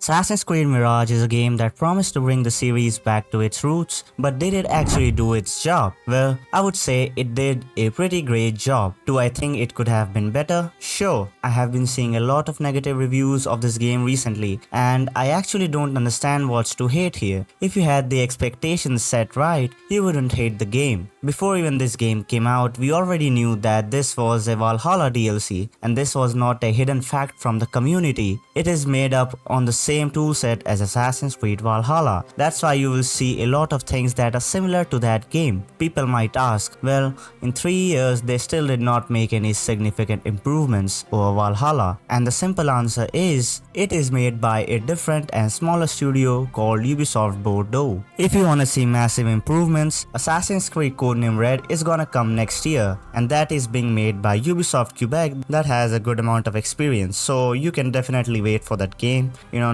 Assassin's Creed Mirage is a game that promised to bring the series back to its roots, but did it actually do its job? Well, I would say it did a pretty great job. Do I think it could have been better? Sure, I have been seeing a lot of negative reviews of this game recently, and I actually don't understand what's to hate here. If you had the expectations set right, you wouldn't hate the game. Before even this game came out, we already knew that this was a Valhalla DLC, and this was not a hidden fact from the community. It is made up on the same toolset as Assassin's Creed Valhalla. That's why you will see a lot of things that are similar to that game. People might ask, well, in 3 years they still did not make any significant improvements over Valhalla, and the simple answer is, it is made by a different and smaller studio called Ubisoft Bordeaux. If you wanna see massive improvements, Assassin's Creed Codename Red is gonna come next year, and that is being made by Ubisoft Quebec that has a good amount of experience, so you can definitely wait for that game.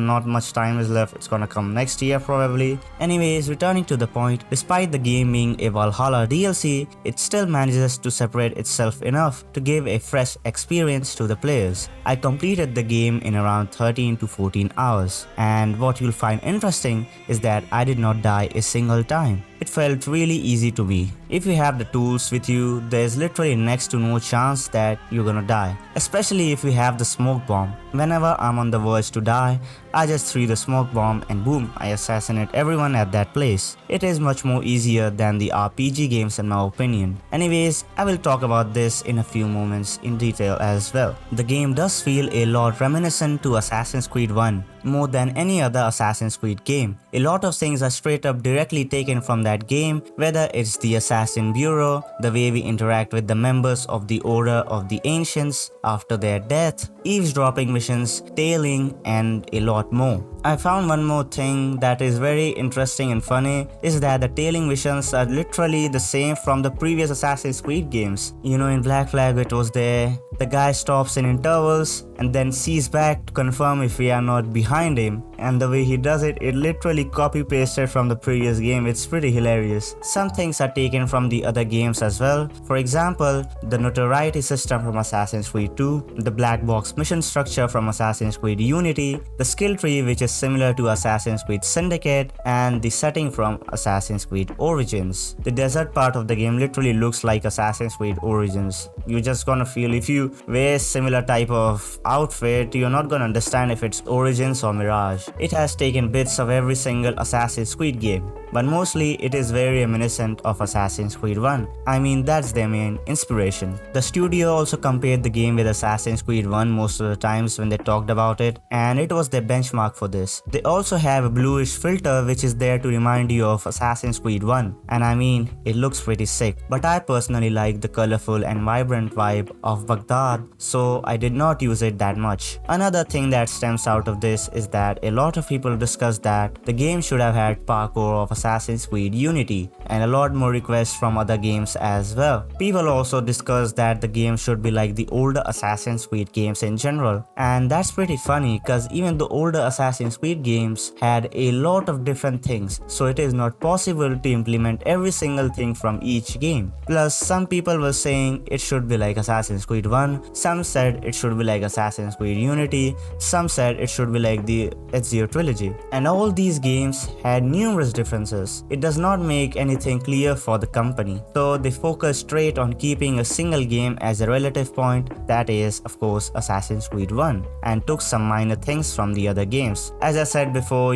Not much time is left, it's gonna come next year probably. Anyways, returning to the point, despite the game being a Valhalla DLC, it still manages to separate itself enough to give a fresh experience to the players. I completed the game in around 13 to 14 hours, and what you'll find interesting is that I did not die a single time. It felt really easy to me. If you have the tools with you, there's literally next to no chance that you're gonna die. Especially if you have the smoke bomb. Whenever I'm on the verge to die, I just threw the smoke bomb and boom, I assassinate everyone at that place. It is much more easier than the RPG games in my opinion. Anyways, I will talk about this in a few moments in detail as well. The game does feel a lot reminiscent to Assassin's Creed 1, more than any other Assassin's Creed game. A lot of things are straight up directly taken from that game, whether it's the Assassin Bureau, the way we interact with the members of the Order of the Ancients after their death, eavesdropping missions, tailing, and a lot more. I found one more thing that is very interesting and funny is that the tailing missions are literally the same from the previous Assassin's Creed games. In Black Flag it was there, the guy stops in intervals and then sees back to confirm if we are not behind him, and the way he does it, it literally copy pasted from the previous game. It's pretty hilarious. Some things are taken from the other games as well. For example, the Notoriety System from Assassin's Creed 2, the black box mission structure from Assassin's Creed Unity, the skill tree which is similar to Assassin's Creed Syndicate, and the setting from Assassin's Creed Origins. The desert part of the game literally looks like Assassin's Creed Origins. You're just gonna feel, if you wear similar type of outfit, you're not gonna understand if it's Origins or Mirage. It has taken bits of every single Assassin's Creed game, but mostly it is very reminiscent of Assassin's Creed 1. I mean, that's their main inspiration. The studio also compared the game with Assassin's Creed 1 most of the times when they talked about it, and it was their benchmark for this. They also have a bluish filter which is there to remind you of Assassin's Creed 1, and I mean, it looks pretty sick, but I personally like the colorful and vibrant vibe of Baghdad, so I did not use it that much. Another thing that stems out of this is that a lot of people discuss that the game should have had parkour of Assassin's Creed Unity, and a lot more requests from other games as well. People also discuss that the game should be like the older Assassin's Creed games in general, and that's pretty funny because even the older Assassin's Creed games had a lot of different things, so it is not possible to implement every single thing from each game. Plus, some people were saying it should be like Assassin's Creed 1, some said it should be like Assassin's Creed Unity, some said it should be like the Ezio trilogy, and all these games had numerous differences. It does not make anything clear for the company, so they focus straight on keeping a single game as a relative point, that is of course Assassin's Creed 1, and took some minor things from the other games. As I said before,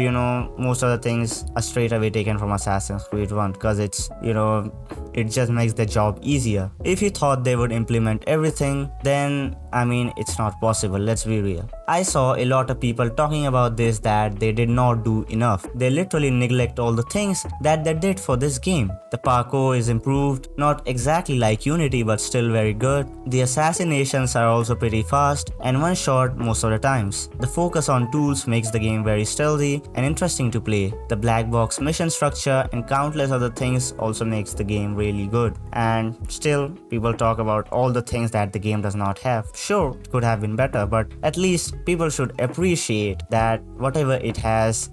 most of the things are straight away taken from Assassin's Creed 1 because it's, it just makes the job easier. If you thought they would implement everything, then I mean, it's not possible, let's be real. I saw a lot of people talking about this that they did not do enough. They literally neglect all the things that they did for this game. The parkour is improved, not exactly like Unity but still very good. The assassinations are also pretty fast and one shot most of the times. The focus on tools makes the game very stealthy and interesting to play. The black box mission structure and countless other things also makes the game really good. And still, people talk about all the things that the game does not have. Sure, it could have been better, but at least people should appreciate that whatever it has,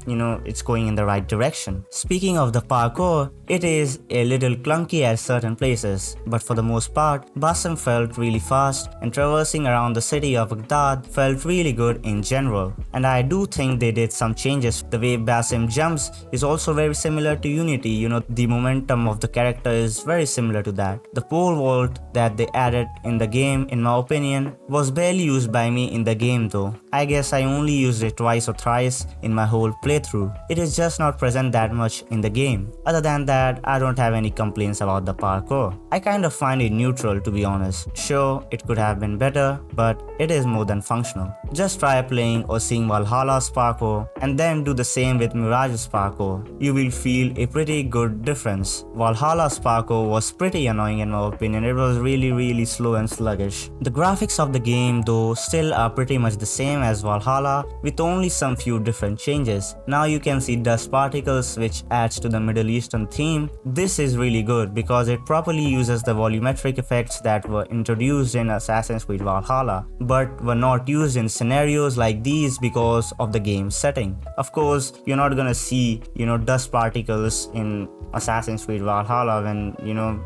it's going in the right direction. Speaking of the parkour, it is a little clunky at certain places, but for the most part, Basim felt really fast, and traversing around the city of Baghdad felt really good in general. And I do think they did some changes. The way Basim jumps is also very similar to Unity, the momentum of the character is very similar to that. The pole vault that they added in the game, in my opinion, was barely used by me in the game though. I guess I only used it twice or thrice in my whole playthrough. It is just not present that much in the game. Other than that, I don't have any complaints about the parkour. I kind of find it neutral, to be honest. Sure, it could have been better, but it is more than functional. Just try playing or seeing Valhalla's parkour and then do the same with Mirage's parkour. You will feel a pretty good difference. Valhalla's parkour was pretty annoying in my opinion. It was really slow and sluggish. The graphics of the game though still are pretty much the same as Valhalla, with only some few different changes. Now you can see dust particles, which adds to the Middle Eastern theme. This is really good because it properly uses the volumetric effects that were introduced in Assassin's Creed Valhalla, but were not used in scenarios like these because of the game's setting. Of course, you're not gonna see, dust particles in Assassin's Creed Valhalla when,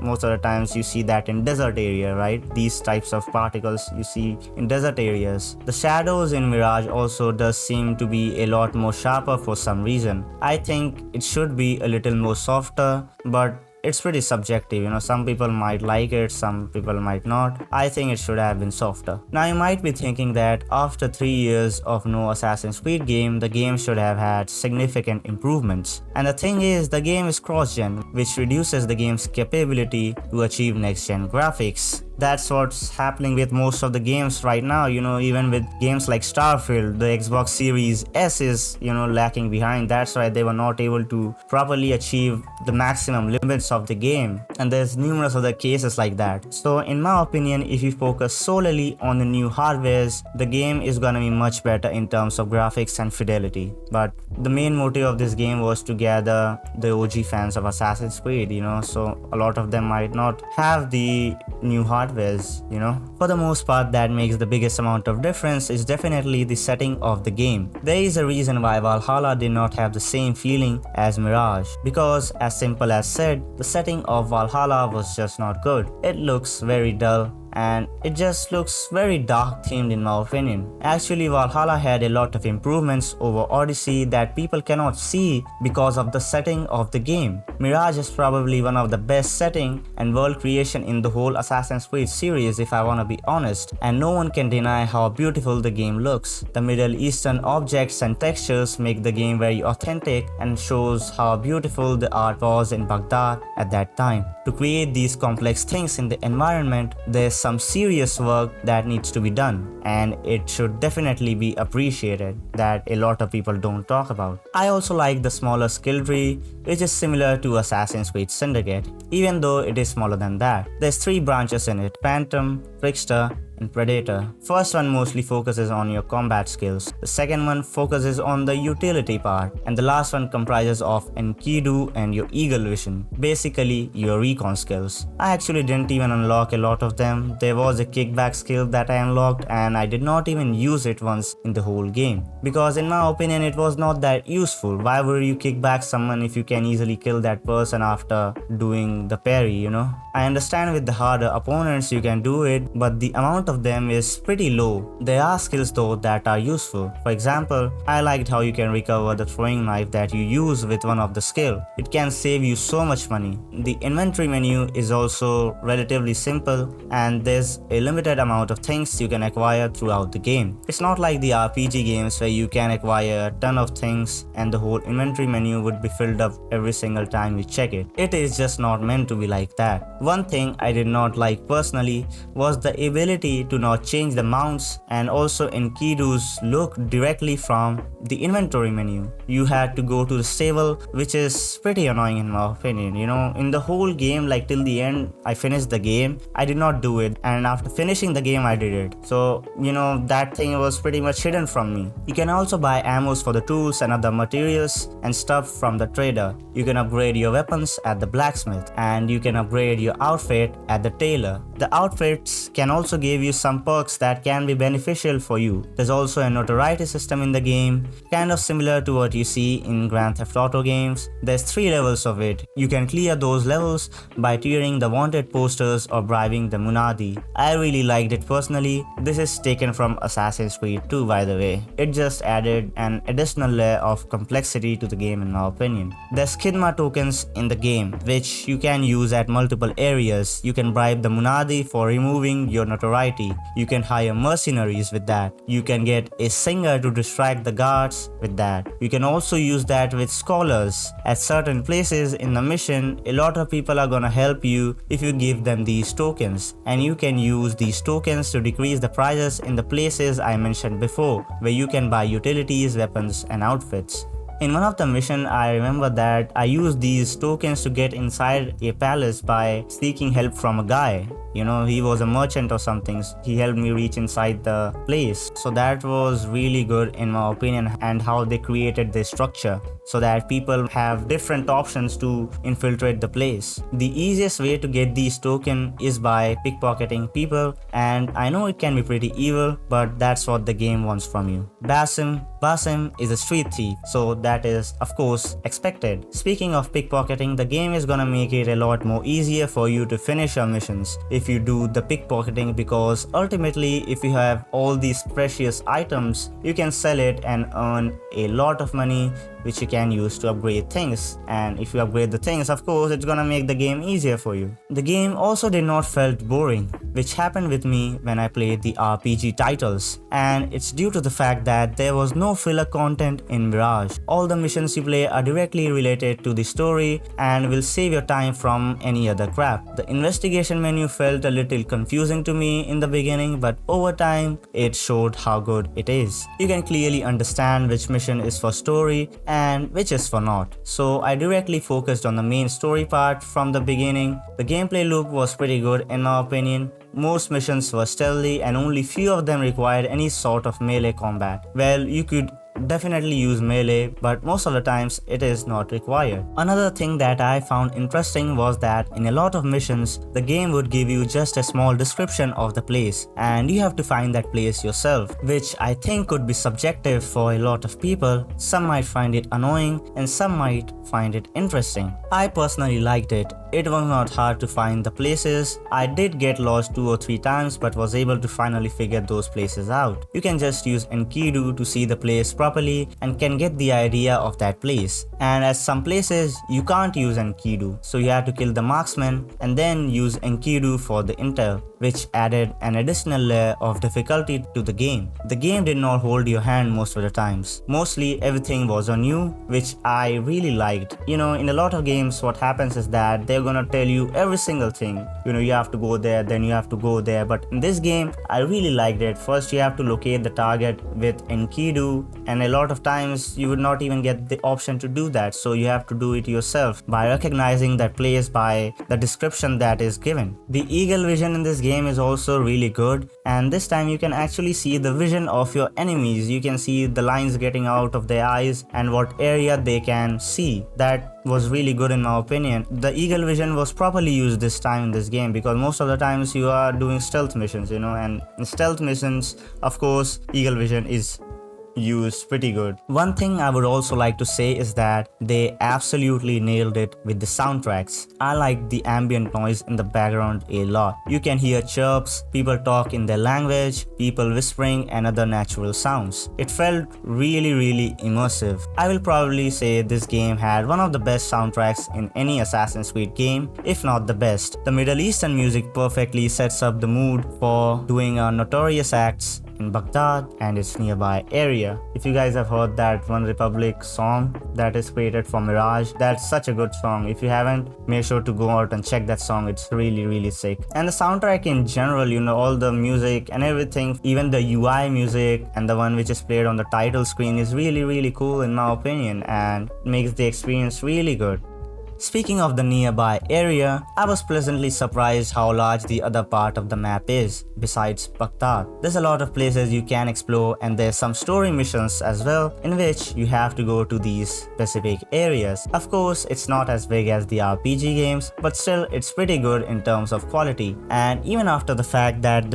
most of the times you see that in desert area, right? These types of particles you see in desert areas. The shadows in Mirage also does seem to be a lot more sharper for some reason. I think it should be a little more softer, but it's pretty subjective, some people might like it, some people might not. I think it should have been softer. Now you might be thinking that after 3 years of no Assassin's Creed game, the game should have had significant improvements. And the thing is, the game is cross-gen, which reduces the game's capability to achieve next-gen graphics. That's what's happening with most of the games right now, even with games like Starfield, the Xbox Series S is, lacking behind. That's why they were not able to properly achieve the maximum limits of the game. And there's numerous other cases like that. So in my opinion, if you focus solely on the new hardwares, the game is gonna be much better in terms of graphics and fidelity. But the main motive of this game was to gather the OG fans of Assassin's Creed, so a lot of them might not have the new hardwares, For the most part, that makes the biggest amount of difference is definitely the setting of the game. There is a reason why Valhalla did not have the same feeling as Mirage, because as simple as said, the setting of Valhalla was just not good. It looks very dull, and it just looks very dark themed in my opinion. Actually, Valhalla had a lot of improvements over Odyssey that people cannot see because of the setting of the game. Mirage is probably one of the best setting and world creation in the whole Assassin's Creed series, if I wanna be honest, and no one can deny how beautiful the game looks. The Middle Eastern objects and textures make the game very authentic and shows how beautiful the art was in Baghdad at that time. To create these complex things in the environment, there's some serious work that needs to be done, and it should definitely be appreciated that a lot of people don't talk about. I also like the smaller skill tree, which is similar to Assassin's Creed Syndicate, even though it is smaller than that. There's 3 branches in it: Phantom, Trickster, and Predator. First one mostly focuses on your combat skills, the second one focuses on the utility part, and the last one comprises of Enkidu and your Eagle Vision, basically your recon skills. I actually didn't even unlock a lot of them. There was a kickback skill that I unlocked and I did not even use it once in the whole game, because in my opinion it was not that useful. Why would you kick back someone if you can easily kill that person after doing the parry, I understand with the harder opponents you can do it, but the amount of them is pretty low. There are skills though that are useful. For example, I liked how you can recover the throwing knife that you use with one of the skill. It can save you so much money. The inventory menu is also relatively simple, and there's a limited amount of things you can acquire throughout the game. It's not like the RPG games where you can acquire a ton of things and the whole inventory menu would be filled up every single time you check it. It is just not meant to be like that. One thing I did not like personally was the ability to not change the mounts and also Enkidu's look directly from the inventory menu. You had to go to the stable, which is pretty annoying in my opinion. In the whole game, like till the end, I finished the game, I did not do it, and after finishing the game I did it. So that thing was pretty much hidden from me. You can also buy ammos for the tools and other materials and stuff from the trader. You can upgrade your weapons at the blacksmith, and you can upgrade your outfit at the tailor. The outfits can also give you some perks that can be beneficial for you. There's also a notoriety system in the game, kind of similar to what you see in Grand Theft Auto games. There's 3 levels of it. You can clear those levels by tearing the wanted posters or bribing the Munadi. I really liked it personally. This is taken from Assassin's Creed 2, by the way. It just added an additional layer of complexity to the game in my opinion. There's Khidmah tokens in the game, which you can use at multiple areas. You can bribe the Munadi for removing your notoriety. You can hire mercenaries with that. You can get a singer to distract the guards with that. You can also use that with scholars. At certain places in the mission, a lot of people are gonna help you if you give them these tokens, and you can use these tokens to decrease the prices in the places I mentioned before, where you can buy utilities, weapons and outfits. In one of the missions, I remember that I used these tokens to get inside a palace by seeking help from a guy. He was a merchant or something. He helped me reach inside the place. So that was really good in my opinion, and how they created this structure so that people have different options to infiltrate the place. The easiest way to get these tokens is by pickpocketing people, and I know it can be pretty evil, but that's what the game wants from you. Basim is a street thief, so that is of course expected. Speaking of pickpocketing, the game is gonna make it a lot more easier for you to finish your missions if you do the pickpocketing, because ultimately if you have all these precious items, you can sell it and earn a lot of money, which you can use to upgrade things. And if you upgrade the things, of course it's gonna make the game easier for you. The game also did not felt boring, which happened with me when I played the RPG titles, and it's due to the fact that there was no filler content in Mirage. All the missions you play are directly related to the story and will save your time from any other crap. The investigation menu felt a little confusing to me in the beginning, but over time it showed how good it is. You can clearly understand which mission is for story and which is for not. So I directly focused on the main story part from the beginning. The gameplay loop was pretty good in my opinion. Most missions were stealthy and only few of them required any sort of melee combat. Well, you could definitely use melee, but most of the times it is not required. Another thing that I found interesting was that in a lot of missions, the game would give you just a small description of the place and you have to find that place yourself, which I think could be subjective for a lot of people. Some might find it annoying and some might find it interesting. I personally liked it. It was not hard to find the places. I did get lost 2 or 3 times but was able to finally figure those places out. You can just use Enkidu to see the place properly and can get the idea of that place. And at some places you can't use Enkidu, so you have to kill the marksman and then use Enkidu for the intel, which added an additional layer of difficulty to the game. The game did not hold your hand most of the times. Mostly everything was on you, which I really liked. In a lot of games what happens is that they're gonna tell you every single thing. You have to go there, then you have to go there, but in this game I really liked it. First you have to locate the target with Enkidu, and a lot of times you would not even get the option to do that, so you have to do it yourself by recognizing that place by the description that is given. The eagle vision in this game is also really good, and this time you can actually see the vision of your enemies. You can see the lines getting out of their eyes and what area they can see. That was really good in my opinion. The eagle vision was properly used this time in this game, because most of the times you are doing stealth missions, and in stealth missions of course eagle vision is used pretty good. One thing I would also like to say is that they absolutely nailed it with the soundtracks. I like the ambient noise in the background a lot. You can hear chirps, people talk in their language, people whispering and other natural sounds. It felt really immersive. I will probably say this game had one of the best soundtracks in any Assassin's Creed game, if not the best. The Middle Eastern music perfectly sets up the mood for doing notorious acts in Baghdad and its nearby area. If you guys have heard that One Republic song that is created for Mirage, that's such a good song. If you haven't, make sure to go out and check that song. It's really sick. And the soundtrack in general, you know, all the music and everything, even the UI music and the one which is played on the title screen is really cool in my opinion, and makes the experience really good. Speaking of the nearby area, I was pleasantly surprised how large the other part of the map is, besides Baghdad. There's a lot of places you can explore, and there's some story missions as well, in which you have to go to these specific areas. Of course, it's not as big as the RPG games, but still it's pretty good in terms of quality. And even after the fact that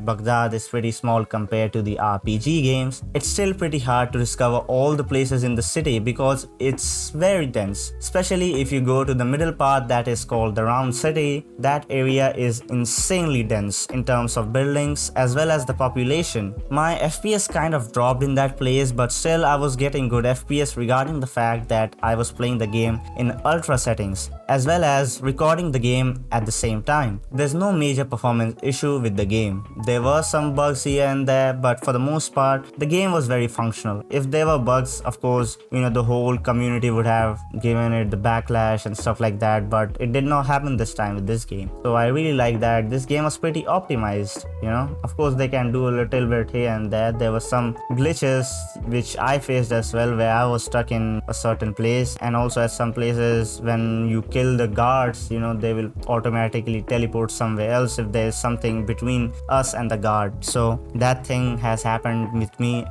Baghdad is pretty small compared to the RPG games, it's still pretty hard to discover all the places in the city because it's very dense. Especially if you go to the middle part that is called the Round City, that area is insanely dense in terms of buildings as well as the population. My FPS kind of dropped in that place, but still I was getting good FPS regarding the fact that I was playing the game in ultra settings as well as recording the game at the same time. There's no major performance issue with the game. There were some bugs here and there, but for the most part the game was very functional. If there were bugs, of course, you know, the whole community would have given it the backlash and stuff like that, but it did not happen this time with this game. So I really like that this game was pretty optimized, you know. Of course they can do a little bit here and there. There were some glitches which I faced as well, where I was stuck in a certain place, and also at some places when you kill the guards, you know, they will automatically teleport somewhere else if there is something between us and the guard. So that thing has happened with me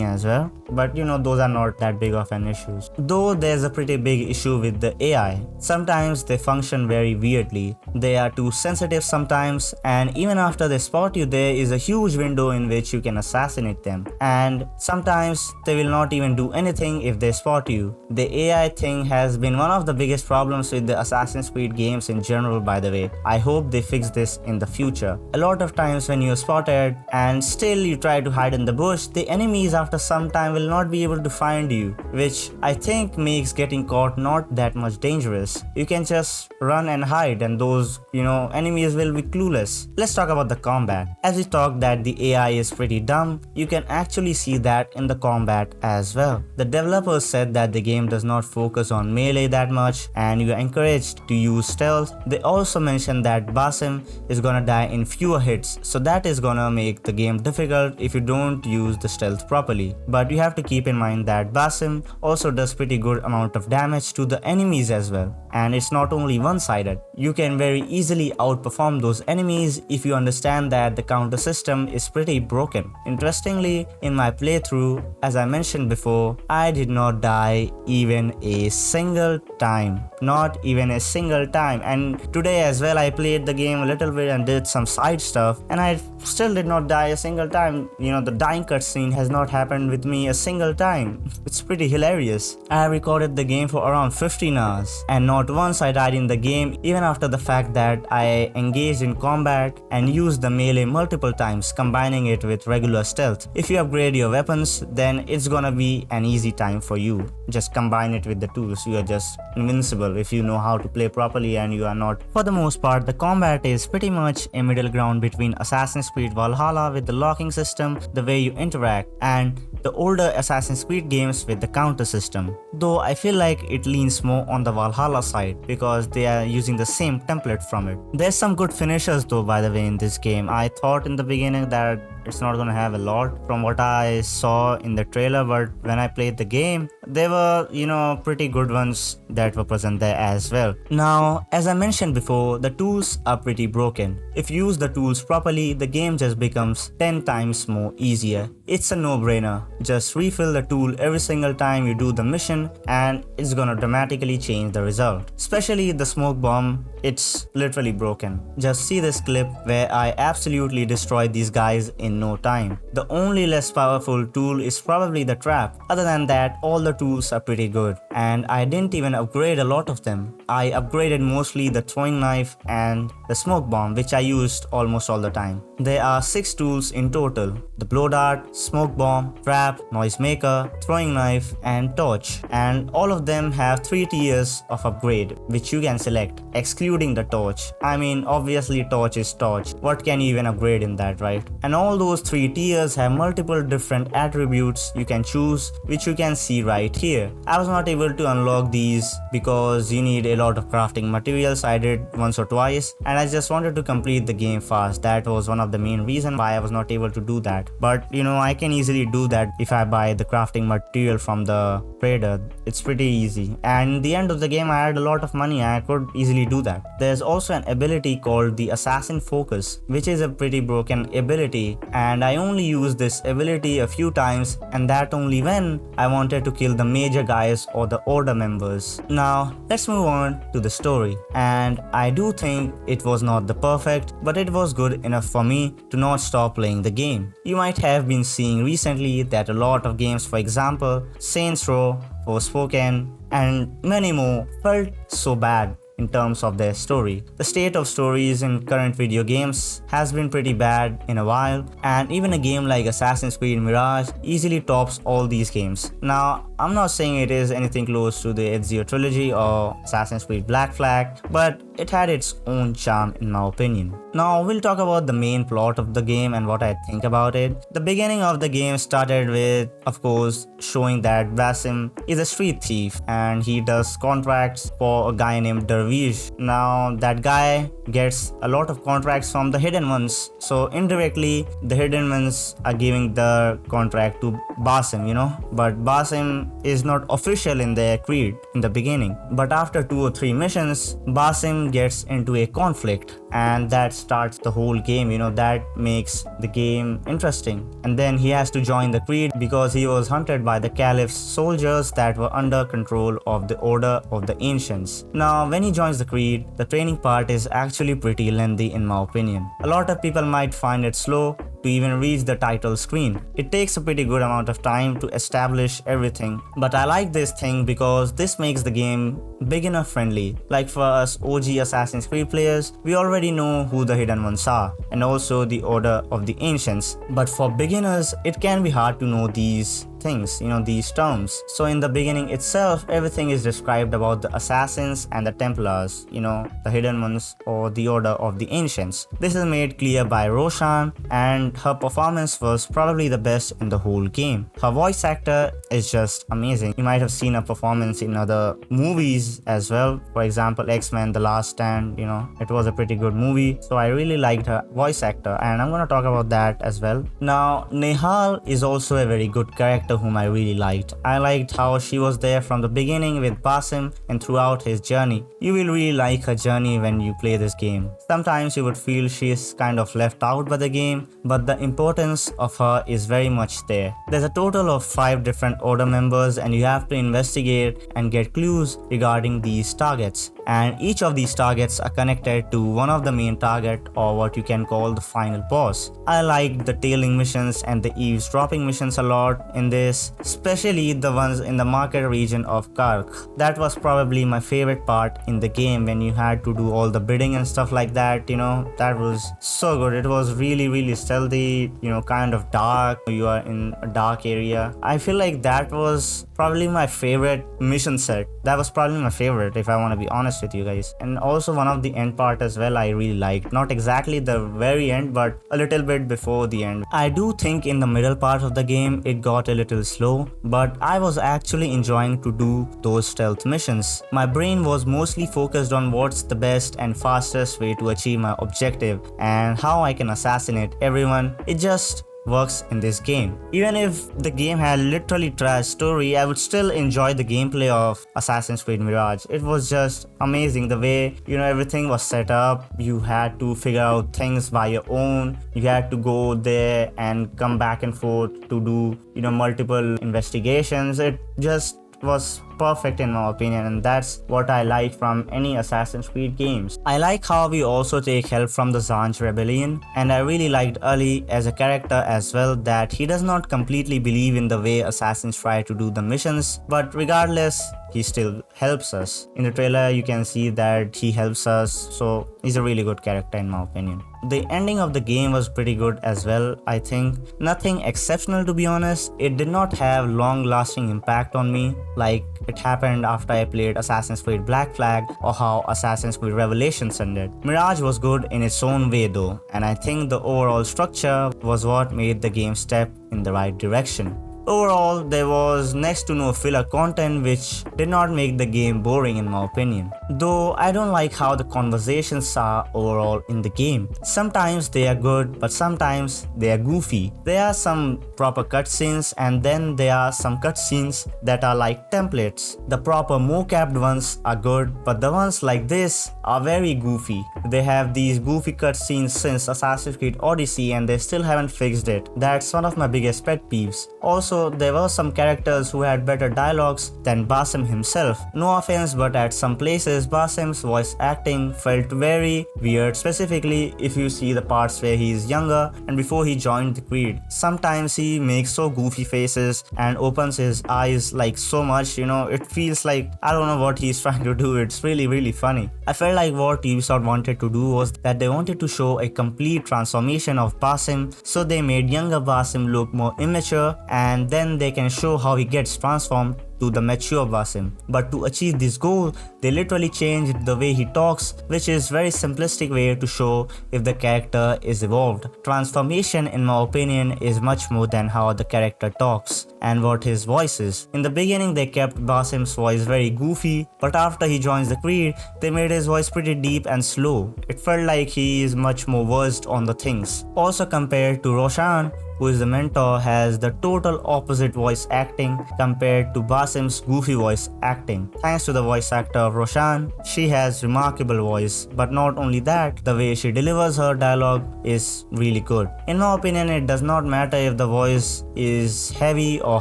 as well. But you know, those are not that big of an issue. Though there's a pretty big issue with the AI. Sometimes they function very weirdly. They are too sensitive sometimes, and even after they spot you, there is a huge window in which you can assassinate them. And sometimes they will not even do anything if they spot you. The AI thing has been one of the biggest problems with the Assassin's Creed games in general, by the way. I hope they fix this in the future. A lot of times when you're spotted and still you try to hide in the bush, the enemies after some time will not be able to find you, which I think makes getting caught not that much dangerous. You can just run and hide, and those, you know, enemies will be clueless. Let's talk about the combat. As we talked that the AI is pretty dumb, you can actually see that in the combat as well. The developers said that the game does not focus on melee that much and you are encouraged to use stealth. They also mentioned that Basim is gonna die in fewer hits, so that is gonna make the game difficult if you don't use the stealth properly. But you have to keep in mind that Basim also does pretty good amount of damage to the enemies as well, and it's not only one-sided. You can very easily outperform those enemies if you understand that the counter system is pretty broken. Interestingly, in my playthrough, as I mentioned before, I did not die even a single time. Not even a single time. And today as well, I played the game a little bit and did some side stuff, and I still did not die a single time. You know, the dying cutscene has not happened with me a single time. It's pretty hilarious. I recorded the game for around 15 hours, and not once I died in the game, even after the fact that I engaged in combat and used the melee multiple times, combining it with regular stealth. If you upgrade your weapons, then it's gonna be an easy time for you. Just combine it with the tools. You are just invincible if you know how to play properly and you are not. For the most part, the combat is pretty much a middle ground between Assassin's Creed Valhalla with the locking system, the way you interact, and the older Assassin's Creed games with the counter system. Though I feel like it leans more on the Valhalla side because they are using the same template from it. There's some good finishers though, by the way, in this game. I thought in the beginning that it's not gonna have a lot from what I saw in the trailer, but when I played the game, there were, you know, pretty good ones that were present there as well. Now, as I mentioned before, the tools are pretty broken. If you use the tools properly, the game just becomes 10 times more easier. It's a no-brainer. Just refill the tool every single time you do the mission and it's gonna dramatically change the result. Especially the smoke bomb, it's literally broken. Just see this clip where I absolutely destroyed these guys in no time. The only less powerful tool is probably the trap. Other than that, all the tools are pretty good, and I didn't even upgrade a lot of them. I upgraded mostly the throwing knife and the smoke bomb, which I used almost all the time. There are 6 tools in total: the blow dart, smoke bomb, trap, noisemaker, throwing knife, and torch. And all of them have 3 tiers of upgrade, which you can select, excluding the torch. I mean, obviously torch is torch. What can you even upgrade in that, right? And all those 3 tiers have multiple different attributes you can choose, which you can see right here. I was not able to unlock these because you need a lot of crafting materials. I did once or twice, and I just wanted to complete the game fast. That was one of the main reasons why I was not able to do that. But I can easily do that if I buy the crafting material from the trader. It's pretty easy, and in the end of the game I had a lot of money. I could easily do that. There's also an ability called the Assassin Focus, which is a pretty broken ability, and I only used this ability a few times, and that only when I wanted to kill the major guys or the order members. Now let's move on to the story, and I do think it was not the perfect, but it was good enough for me to not stop playing the game. You might have been seeing recently that a lot of games, for example Saints Row, Forspoken, and many more, felt so bad in terms of their story. The state of stories in current video games has been pretty bad in a while, and even a game like Assassin's Creed Mirage easily tops all these games. Now, I'm not saying it is anything close to the Ezio trilogy or Assassin's Creed Black Flag, but it had its own charm in my opinion. Now we'll talk about the main plot of the game and what I think about it. The beginning of the game started with, of course, showing that Basim is a street thief and he does contracts for a guy named Dervish. Now that guy gets a lot of contracts from the Hidden Ones, so indirectly the Hidden Ones are giving the contract to Basim, but Basim is not official in their creed in the beginning. But after 2 or 3 missions, Basim gets into a conflict, and that starts the whole game. That makes the game interesting. And then he has to join the creed because he was hunted by the Caliph's soldiers that were under control of the Order of the Ancients. Now when he joins the creed, the training part is actually pretty lengthy in my opinion. A lot of people might find it slow to even reach the title screen. It takes a pretty good amount of time to establish everything, but I like this thing because this makes the game beginner friendly. Like for us OG Assassin's Creed players, we already know who the Hidden Ones are and also the Order of the Ancients, but for beginners it can be hard to know these things, these terms. So in the beginning itself, everything is described about the assassins and the Templars, the Hidden Ones or the Order of the Ancients. This is made clear by Roshan, and her performance was probably the best in the whole game. Her voice actor is just amazing. You might have seen her performance in other movies as well. For example, X-Men The Last Stand, it was a pretty good movie. So I really liked her voice actor, and I'm gonna talk about that as well. Now, Nehal is also a very good character whom I really liked. I liked how she was there from the beginning with Basim and throughout his journey. You will really like her journey when you play this game. Sometimes you would feel she is kind of left out by the game, but the importance of her is very much there. There's a total of 5 different order members, and you have to investigate and get clues regarding these targets. And each of these targets are connected to one of the main target, or what you can call the final boss. I liked the tailing missions and the eavesdropping missions a lot in this, especially the ones in the market region of Kark. That was probably my favorite part in the game, when you had to do all the bidding and stuff like that. That was so good. It was really stealthy, kind of dark. You are in a dark area. I feel like that was probably my favorite mission set. That was probably my favorite, if I want to be honest with you guys. And also one of the end part as well I really liked. Not exactly the very end, but a little bit before the end. I do think in the middle part of the game it got a little slow, but I was actually enjoying to do those stealth missions. My brain was mostly focused on what's the best and fastest way to achieve my objective and how I can assassinate everyone. It just works in this game. Even if the game had literally trash story, I would still enjoy the gameplay of Assassin's Creed Mirage. It was just amazing the way, everything was set up. You had to figure out things by your own. You had to go there and come back and forth to do, multiple investigations. It just was perfect in my opinion, and that's what I like from any Assassin's Creed games. I like how we also take help from the Zanj Rebellion, and I really liked Ali as a character as well, that he does not completely believe in the way assassins try to do the missions, but regardless, he still helps us. In the trailer, you can see that he helps us, so he's a really good character in my opinion. The ending of the game was pretty good as well, I think. Nothing exceptional to be honest. It did not have long-lasting impact on me like it happened after I played Assassin's Creed Black Flag or how Assassin's Creed Revelations ended. Mirage was good in its own way though, and I think the overall structure was what made the game step in the right direction. Overall, there was next to no filler content which did not make the game boring in my opinion. Though I don't like how the conversations are overall in the game. Sometimes they are good, but sometimes they are goofy. There are some proper cutscenes and then there are some cutscenes that are like templates. The proper mocapped ones are good, but the ones like this are very goofy. They have these goofy cutscenes since Assassin's Creed Odyssey and they still haven't fixed it. That's one of my biggest pet peeves. Also, there were some characters who had better dialogues than Basim himself. No offense, but at some places Basim's voice acting felt very weird, specifically if you see the parts where he is younger and before he joined the Creed. Sometimes he makes so goofy faces and opens his eyes like so much, it feels like I don't know what he's trying to do. It's really funny. I felt like what Ubisoft wanted to do was that they wanted to show a complete transformation of Basim, so they made younger Basim look more immature and then they can show how he gets transformed to the mature Basim. But to achieve this goal, they literally changed the way he talks, which is very simplistic way to show if the character is evolved. Transformation in my opinion is much more than how the character talks and what his voice is. In the beginning they kept Basim's voice very goofy, but after he joins the Creed, they made his voice pretty deep and slow. It felt like he is much more versed on the things. Also compared to Roshan, who is the mentor, has the total opposite voice acting compared to Basim's goofy voice acting. Thanks to the voice actor of Roshan, she has remarkable voice, but not only that, the way she delivers her dialogue is really good. In my opinion, it does not matter if the voice is heavy or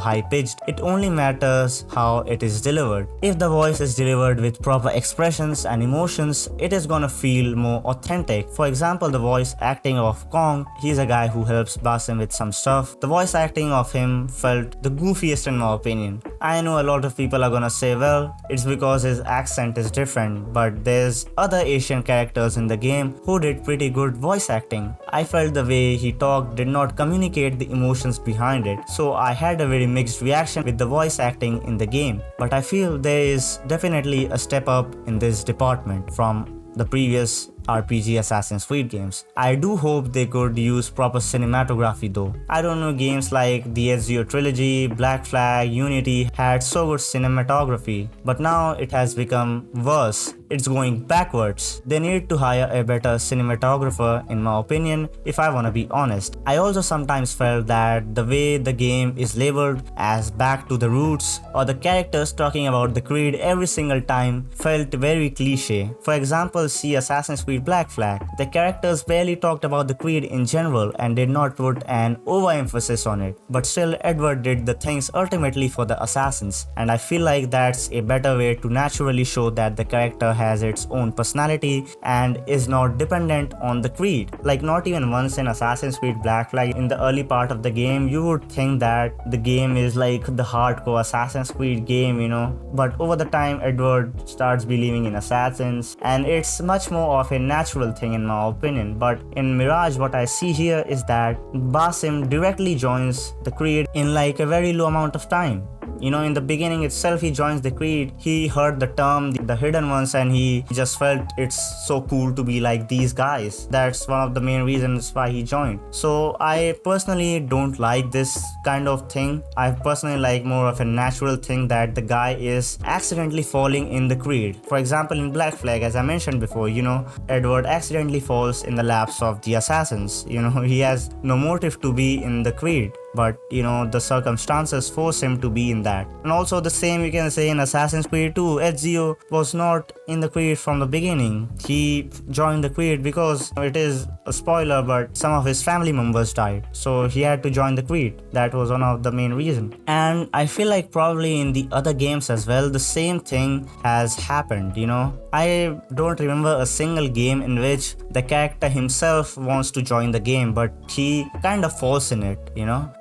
high-pitched, it only matters how it is delivered. If the voice is delivered with proper expressions and emotions, it is gonna feel more authentic. For example, the voice acting of Kong, he's a guy who helps Basim with some stuff. The voice acting of him felt the goofiest in my opinion. I know a lot of people are gonna say, well, it's because his accent is different, but there's other Asian characters in the game who did pretty good voice acting. I felt the way he talked did not communicate the emotions behind it, so I had a very mixed reaction with the voice acting in the game. But I feel there is definitely a step up in this department from the previous RPG Assassin's Creed games. I do hope they could use proper cinematography though. I don't know, games like the Ezio Trilogy, Black Flag, Unity had so good cinematography, but now it has become worse. It's going backwards. They need to hire a better cinematographer in my opinion, if I wanna be honest. I also sometimes felt that the way the game is labeled as back to the roots or the characters talking about the Creed every single time felt very cliche. For example, see Assassin's Creed Black Flag. The characters barely talked about the Creed in general and did not put an overemphasis on it. But still, Edward did the things ultimately for the assassins, and I feel like that's a better way to naturally show that the character has its own personality and is not dependent on the Creed. Like not even once in Assassin's Creed Black Flag in the early part of the game, you would think that the game is like the hardcore Assassin's Creed game, but over the time Edward starts believing in assassins and it's much more of a natural thing in my opinion. But in Mirage, what I see here is that Basim directly joins the Creed in like a very low amount of time. In the beginning itself, he joins the Creed. He heard the term, the hidden ones, and he just felt it's so cool to be like these guys. That's one of the main reasons why he joined. So I personally don't like this kind of thing. I personally like more of a natural thing that the guy is accidentally falling in the Creed. For example, in Black Flag, as I mentioned before, Edward accidentally falls in the laps of the assassins. He has no motive to be in the Creed, but the circumstances force him to be in that. And also the same you can say in Assassin's Creed 2. Ezio was not in the Creed from the beginning. He joined the Creed because it is a spoiler, but some of his family members died, so he had to join the Creed. That was one of the main reasons. And I feel like probably in the other games as well, the same thing has happened. I don't remember a single game in which the character himself wants to join the game, but he kind of falls in it.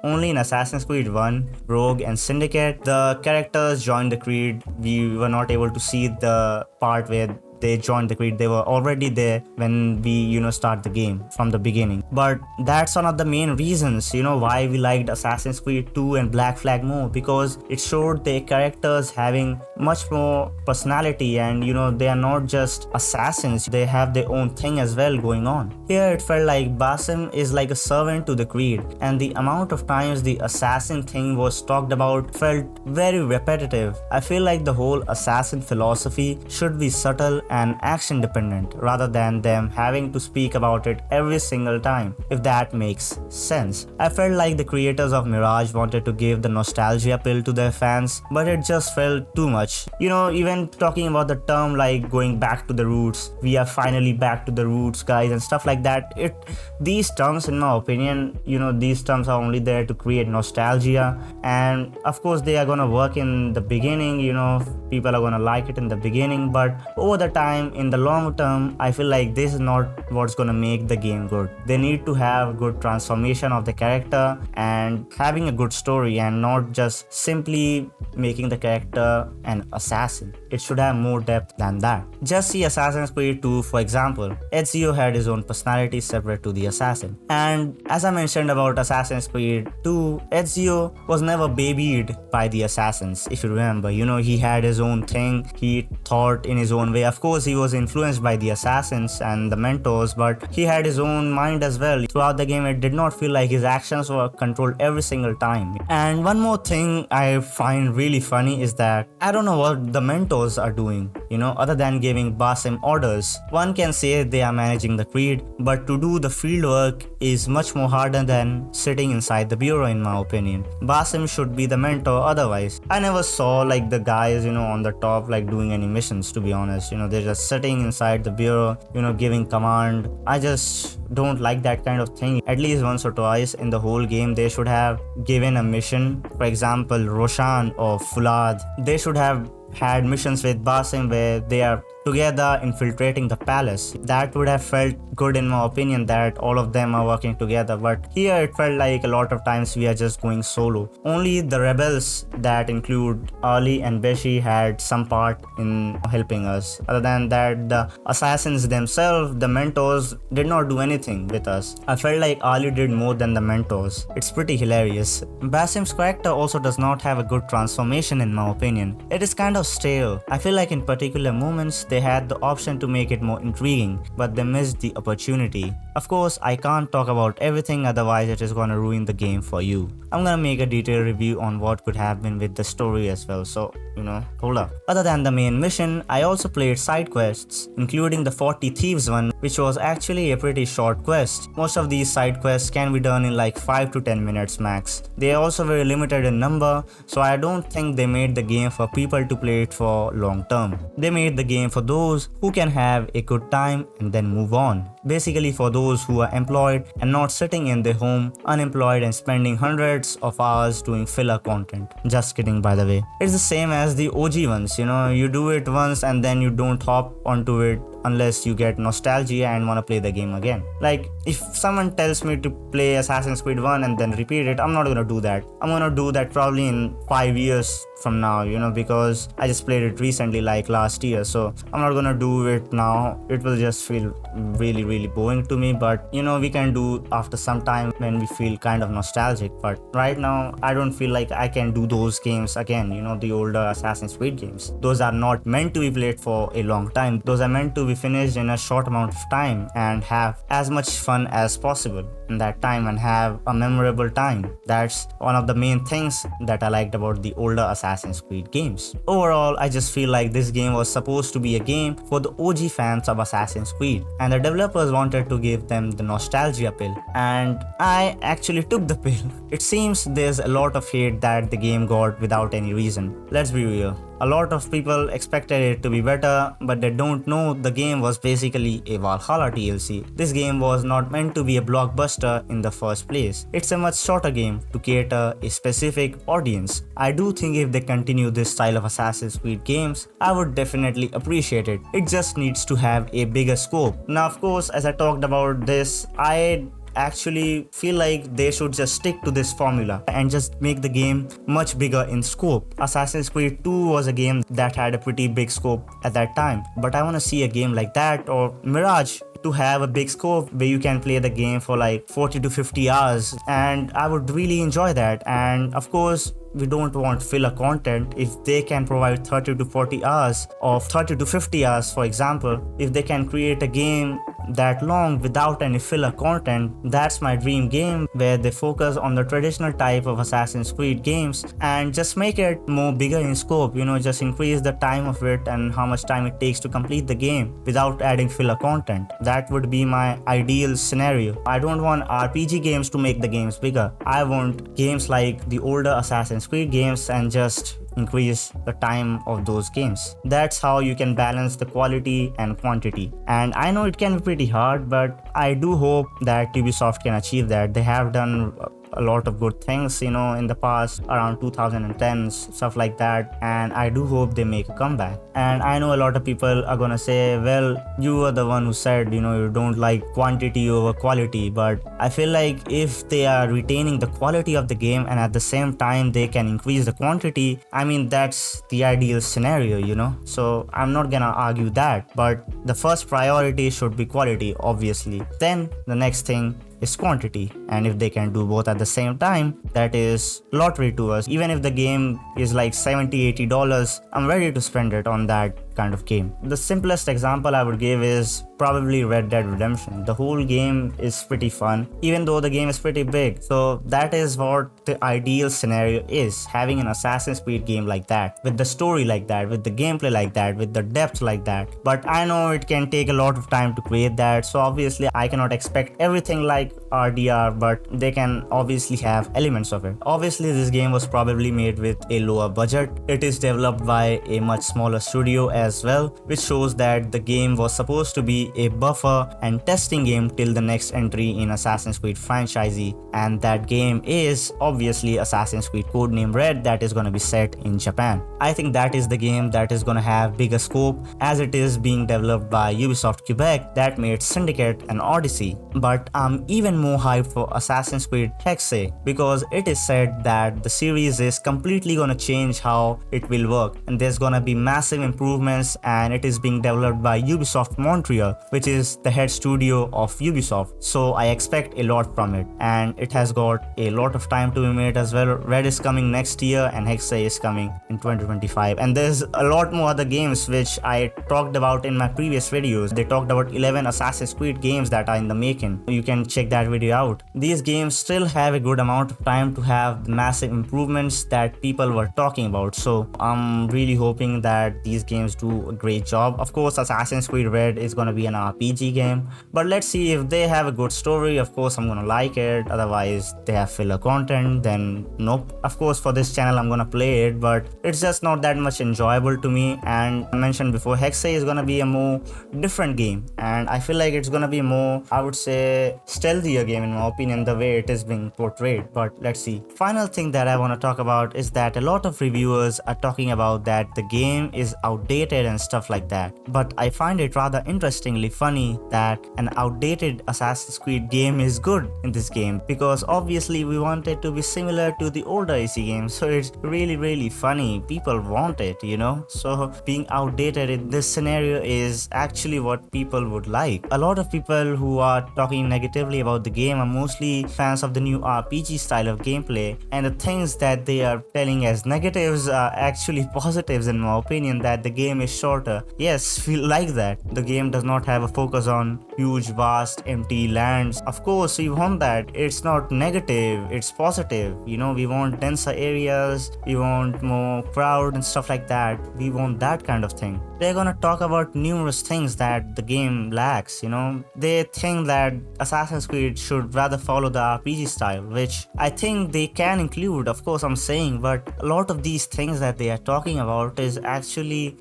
only in Assassin's Creed 1, Rogue and Syndicate, the characters joined the Creed. We were not able to see the part where they joined the Creed. They were already there when we start the game from the beginning. But that's one of the main reasons why we liked Assassin's Creed 2 and Black Flag more, because it showed their characters having much more personality, and they are not just assassins, they have their own thing as well going on. Here it felt like Basim is like a servant to the Creed, and the amount of times the assassin thing was talked about felt very repetitive. I feel like the whole assassin philosophy should be subtle and action dependent rather than them having to speak about it every single time, if that makes sense. I felt like the creators of Mirage wanted to give the nostalgia pill to their fans, but it just felt too much. Even talking about the term like going back to the roots, we are finally back to the roots, guys, and stuff like that. These terms, in my opinion, these terms are only there to create nostalgia, and of course they are gonna work in the beginning, people are gonna like it in the beginning, but over the time, in the long term, I feel like this is not what's gonna make the game good. They need to have good transformation of the character and having a good story, and not just simply making the character an assassin. It should have more depth than that. Just see Assassin's Creed 2 for example. Ezio had his own personality separate to the assassin. And as I mentioned about Assassin's Creed 2, Ezio was never babied by the assassins. If you remember, he had his own thing, he thought in his own way. Of course, he was influenced by the assassins and the mentors, but he had his own mind as well. Throughout the game, it did not feel like his actions were controlled every single time. And one more thing I find really funny is that I don't know what the mentors are doing, other than giving Basim orders. One can say they are managing the Creed, but to do the field work is much more harder than sitting inside the bureau, in my opinion. Basim should be the mentor, otherwise. I never saw like the guys, on the top like doing any missions, to be honest. They're just sitting inside the bureau, giving command. I just don't like that kind of thing. At least once or twice in the whole game, they should have given a mission. For example, Roshan or Fulad, they should have had missions with Basim where they are together infiltrating the palace. That would have felt good, in my opinion, that all of them are working together. But here it felt like a lot of times we are just going solo. Only the rebels, that include Ali and Beshi, had some part in helping us. Other than that, the assassins themselves, the mentors, did not do anything with us. I felt like Ali did more than the mentors. It's pretty hilarious. Basim's character also does not have a good transformation, in my opinion. It is kind of stale. I feel like in particular moments they had the option to make it more intriguing, but they missed the opportunity. Of course, I can't talk about everything, otherwise it is gonna ruin the game for you. I'm gonna make a detailed review on what could have been with the story as well, so hold up. Other than the main mission, I also played side quests, including the 40 Thieves one, which was actually a pretty short quest. Most of these side quests can be done in like 5 to 10 minutes max. They are also very limited in number, so I don't think they made the game for people to play it for long term. They made the game for those who can have a good time and then move on. Basically for those who are employed and not sitting in their home unemployed and spending hundreds of hours doing filler content. Just kidding, by the way. It's the same as the OG ones, you do it once and then you don't hop onto it unless you get nostalgia and want to play the game again. Like, if someone tells me to play Assassin's Creed 1 and then repeat it, I'm not gonna do that. I'm gonna do that probably in 5 years from now, because I just played it recently, like last year, so I'm not gonna do it now. It will just feel really boring to me, but we can do after some time when we feel kind of nostalgic. But right now I don't feel like I can do those games again, the older Assassin's Creed games. Those are not meant to be played for a long time. Those are meant to be finished in a short amount of time and have as much fun as possible in that time and have a memorable time. That's one of the main things that I liked about the older Assassin's Creed games. Overall, I just feel like this game was supposed to be a game for the OG fans of Assassin's Creed, and the developers wanted to give them the nostalgia pill, and I actually took the pill. It seems there's a lot of hate that the game got without any reason. Let's be real. A lot of people expected it to be better, but they don't know the game was basically a Valhalla DLC. This game was not meant to be a blockbuster in the first place. It's a much shorter game to cater a specific audience. I do think if they continue this style of Assassin's Creed games, I would definitely appreciate it. It just needs to have a bigger scope. Now, of course, as I talked about this, I actually feel like they should just stick to this formula and just make the game much bigger in scope. Assassin's Creed 2 was a game that had a pretty big scope at that time, but I want to see a game like that, or Mirage, to have a big scope where you can play the game for like 40 to 50 hours, and I would really enjoy that. And of course, we don't want filler content. If they can provide 30 to 40 hours or 30 to 50 hours, for example, if they can create a game that long without any filler content, that's my dream game, where they focus on the traditional type of Assassin's Creed games and just make it more bigger in scope, just increase the time of it and how much time it takes to complete the game without adding filler content. That would be my ideal scenario. I don't want RPG games to make the games bigger. I want games like the older Assassin's Creed games and just increase the time of those games. That's how you can balance the quality and quantity. And I know it can be pretty hard, but I do hope that Ubisoft can achieve that. They have done a lot of good things, in the past, around 2010s, stuff like that, and I do hope they make a comeback. And I know a lot of people are gonna say, well, you were the one who said, you don't like quantity over quality, but I feel like if they are retaining the quality of the game and at the same time they can increase the quantity, I mean, that's the ideal scenario, so I'm not gonna argue that, but the first priority should be quality, obviously. Then the next thing is quantity, and if they can do both at the same time, that is lottery to us. Even if the game is like $70-80, I'm ready to spend it on that kind of game. The simplest example I would give is probably Red Dead Redemption. The whole game is pretty fun, even though the game is pretty big. So that is what the ideal scenario is, having an Assassin's Creed game like that, with the story like that, with the gameplay like that, with the depth like that. But I know it can take a lot of time to create that, so obviously I cannot expect everything like RDR, but they can obviously have elements of it. Obviously this game was probably made with a lower budget. It is developed by a much smaller studio as well, which shows that the game was supposed to be a buffer and testing game till the next entry in Assassin's Creed franchise, and that game is obviously Assassin's Creed Codename Red, that is going to be set in Japan. I think that is the game that is going to have bigger scope, as it is being developed by Ubisoft Quebec that made Syndicate and Odyssey. But I'm even more hyped for Assassin's Creed Hexe, because it is said that the series is completely going to change how it will work, and there's going to be massive improvements, and it is being developed by Ubisoft Montreal, which is the head studio of Ubisoft. So I expect a lot from it, and it has got a lot of time to be made as well. Red is coming next year and Hexe is coming in 2025, and there's a lot more other games which I talked about in my previous videos. They talked about 11 Assassin's Creed games that are in the making. You can check that video out. These games still have a good amount of time to have the massive improvements that people were talking about, so I'm really hoping that these games do a great job. Of course, Assassin's Creed Red is gonna be an RPG game, but let's see if they have a good story. Of course, I'm gonna like it. Otherwise, they have filler content, then nope. Of course, for this channel, I'm gonna play it, but it's just not that much enjoyable to me. And I mentioned before, Hexe is gonna be a more different game, and I feel like it's gonna be more, I would say, stealthier game in my opinion, the way it is being portrayed. But let's see. Final thing that I want to talk about is that a lot of reviewers are talking about that the game is outdated and stuff like that, but I find it rather interestingly funny that an outdated Assassin's Creed game is good in this game, because obviously we want it to be similar to the older AC games, so it's really funny. People want it, so being outdated in this scenario is actually what people would like. A lot of people who are talking negatively about the game are mostly fans of the new RPG style of gameplay, and the things that they are telling as negatives are actually positives in my opinion, that the game is shorter. Yes, we like that. The game does not have a focus on huge, vast, empty lands. Of course, we want that. It's not negative, it's positive. We want denser areas, we want more crowd and stuff like that. We want that kind of thing. They're gonna talk about numerous things that the game lacks, They think that Assassin's Creed should rather follow the RPG style, which I think they can include, of course I'm saying, but a lot of these things that they are talking about is actually,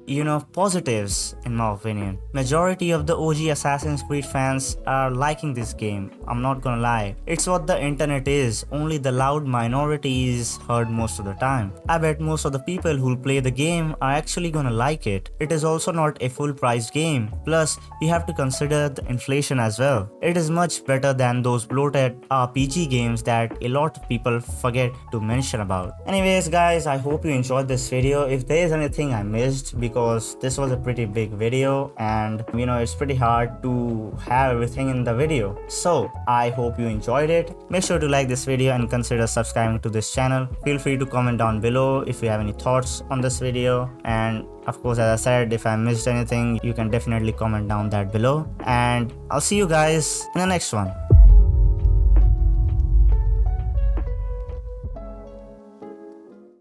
positives in my opinion. Majority of the OG Assassin's Creed fans are liking this game. I'm not gonna lie. It's what the internet is. Only the loud minority is heard most of the time. I bet most of the people who'll play the game are actually gonna like it. It is also not a full priced game. Plus, you have to consider the inflation as well. It is much better than those bloated RPG games that a lot of people forget to mention about. Anyways guys, I hope you enjoyed this video. If there is anything I missed, because this was a pretty big video and it's pretty hard to have everything in the video. So I hope you enjoyed it. Make sure to like this video and consider subscribing to this channel. Feel free to comment down below if you have any thoughts on this video, and of course, as I said, if I missed anything, you can definitely comment down that below, and I'll see you guys in the next one.